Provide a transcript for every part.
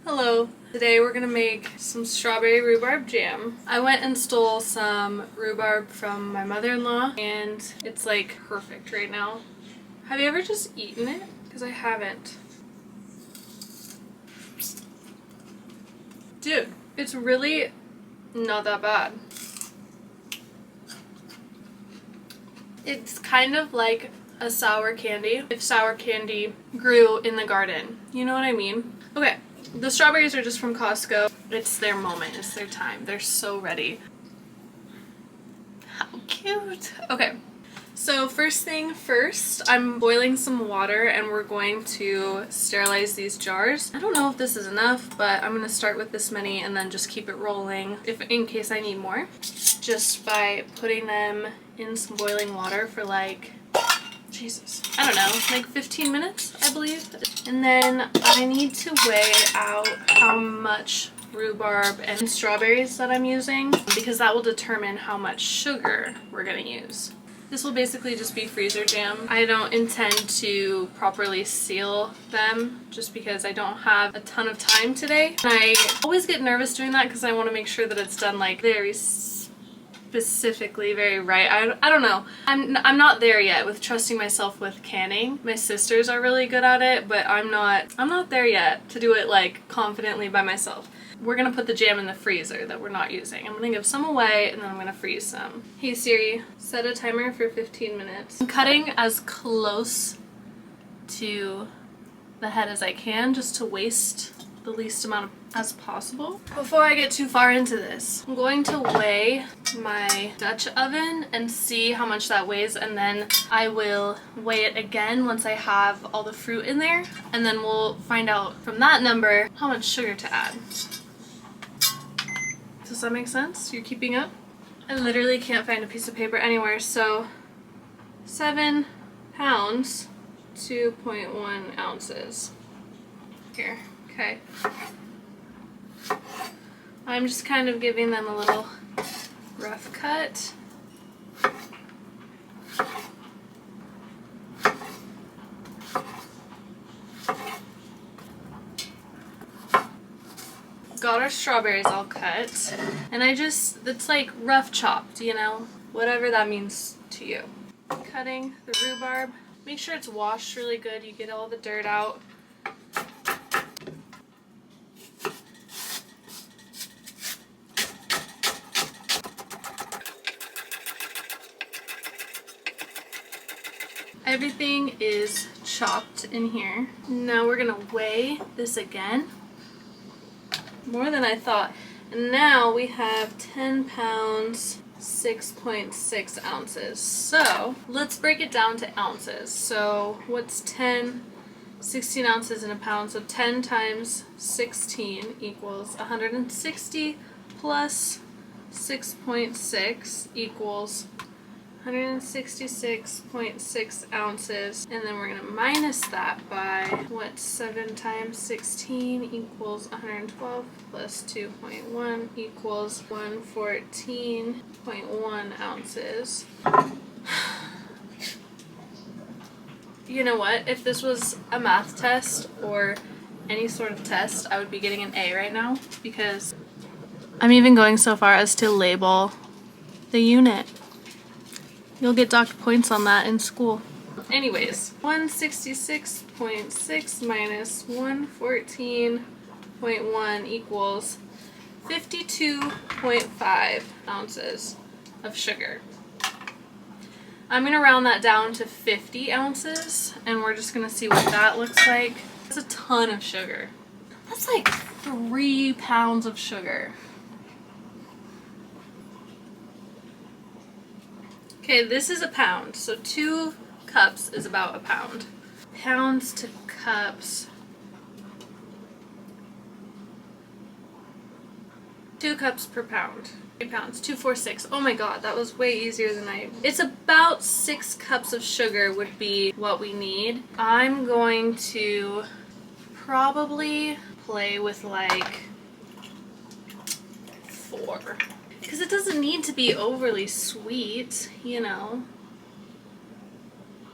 Hello. Today we're gonna make some strawberry rhubarb jam. I went and stole some rhubarb from my mother-in-law and it's like perfect right now. Have you ever just eaten it? Because I haven't. Dude, it's really not that bad. It's kind of like a sour candy if sour candy grew in the garden. You know what I mean? Okay. The strawberries are just from Costco. It's their moment. It's their time. They're so ready. How cute. Okay. So first thing first, I'm boiling some water and we're going to sterilize these jars. I don't know if this is enough, but I'm going to start with this many and then just keep it rolling in case I need more. Just by putting them in some boiling water for like, Jesus, I don't know, like 15 minutes, I believe. And then I need to weigh out how much rhubarb and strawberries that I'm using because that will determine how much sugar we're going to use. This will basically just be freezer jam. I don't intend to properly seal them just because I don't have a ton of time today. And I always get nervous doing that because I want to make sure that it's done like very specifically very right. I don't know. I'm not there yet with trusting myself with canning. My sisters are really good at it, but I'm not there yet to do it like confidently by myself. We're gonna put the jam in the freezer that we're not using. I'm gonna give some away and then I'm gonna freeze some. Hey Siri, set a timer for 15 minutes. I'm cutting as close to the head as I can just to waste the least amount as possible. Before I get too far into this, I'm going to weigh my Dutch oven and see how much that weighs, and then I will weigh it again once I have all the fruit in there, and then we'll find out from that number how much sugar to add. Does that make sense? You're keeping up? I literally can't find a piece of paper anywhere, so 7 pounds, 2.1 ounces. Here. Okay. I'm just kind of giving them a little rough cut. Got our strawberries all cut, and it's like rough chopped, you know, whatever that means to you. Cutting the rhubarb. Make sure it's washed really good. You get all the dirt out. Everything is chopped in here. Now we're gonna weigh this again. More than I thought. And now we have 10 pounds, 6.6 ounces. So let's break it down to ounces. So what's 16 ounces in a pound? So 10 times 16 equals 160 plus 6.6 equals 166.6 ounces, and then we're going to minus that by what 7 times 16 equals 112 plus 2.1 equals 114.1 ounces. You know what? If this was a math test or any sort of test, I would be getting an A right now because I'm even going so far as to label the unit. You'll get docked points on that in school. Anyways, 166.6 minus 114.1 equals 52.5 ounces of sugar. I'm going to round that down to 50 ounces, and we're just going to see what that looks like. That's a ton of sugar. That's like 3 pounds of sugar. Okay, this is a pound, so 2 cups is about a pound. Pounds to cups. 2 cups per pound. 3 pounds, 246. Oh my god, that was way easier than It's about 6 cups of sugar would be what we need. I'm going to probably play with like 4. Because it doesn't need to be overly sweet, you know.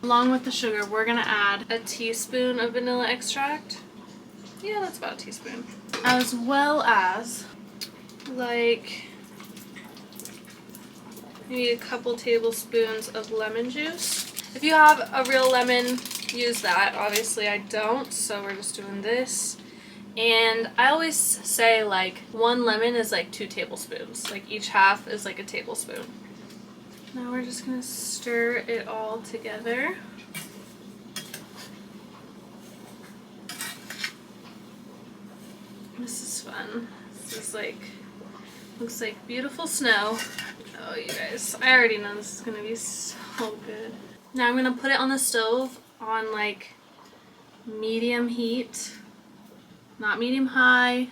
Along with the sugar, we're going to add a teaspoon of vanilla extract. Yeah, that's about a teaspoon. As well as like maybe a couple tablespoons of lemon juice. If you have a real lemon, use that. Obviously I don't, so we're just doing this. And I always say like 1 lemon is like 2 tablespoons. Like each half is like a tablespoon. Now we're just gonna stir it all together. This is fun. This is like, looks like beautiful snow. Oh, you guys, I already know this is gonna be so good. Now I'm gonna put it on the stove on like medium heat. Not medium high,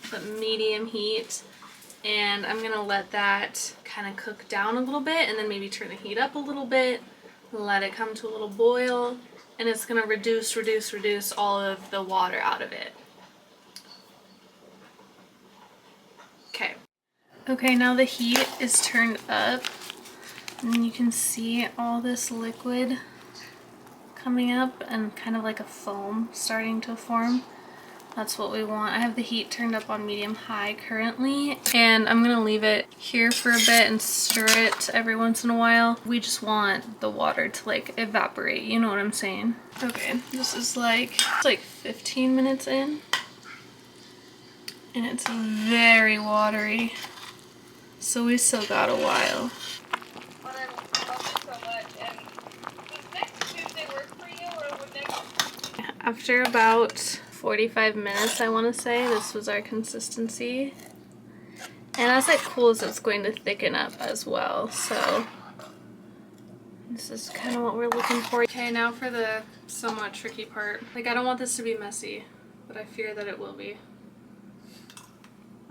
but medium heat. And I'm gonna let that kind of cook down a little bit and then maybe turn the heat up a little bit, let it come to a little boil, and it's gonna reduce all of the water out of it. Okay. Okay, now the heat is turned up and you can see all this liquid coming up and kind of like a foam starting to form. That's what we want. I have the heat turned up on medium-high currently, and I'm gonna leave it here for a bit and stir it every once in a while. We just want the water to like evaporate, you know what I'm saying? Okay, this is like, it's like 15 minutes in, and it's very watery, so we still got a while. After about 45 minutes, I want to say, this was our consistency. And as it cools, it's going to thicken up as well. So this is kind of what we're looking for. Okay, now for the somewhat tricky part. Like, I don't want this to be messy, but I fear that it will be.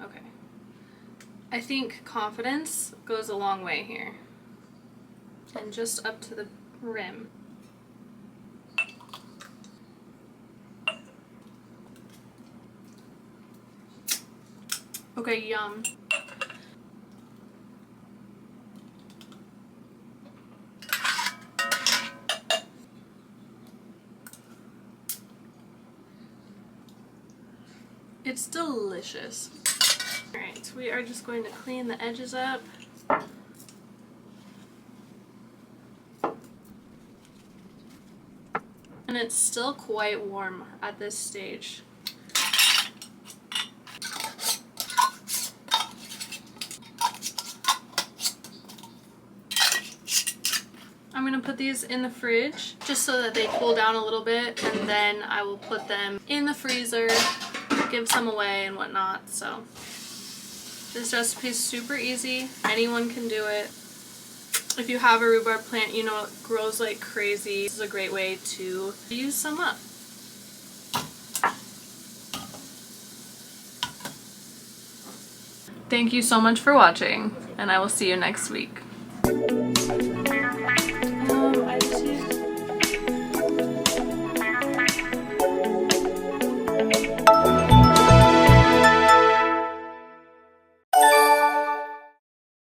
Okay. I think confidence goes a long way here. And just up to the rim. Okay, yum. It's delicious. Alright, so we are just going to clean the edges up. And it's still quite warm at this stage. I'm gonna put these in the fridge just so that they cool down a little bit, and then I will put them in the freezer, give some away and whatnot. So this recipe is super easy. Anyone can do it. If you have a rhubarb plant, you know it grows like crazy. This is a great way to use some up. Thank you so much for watching, and I will see you next week.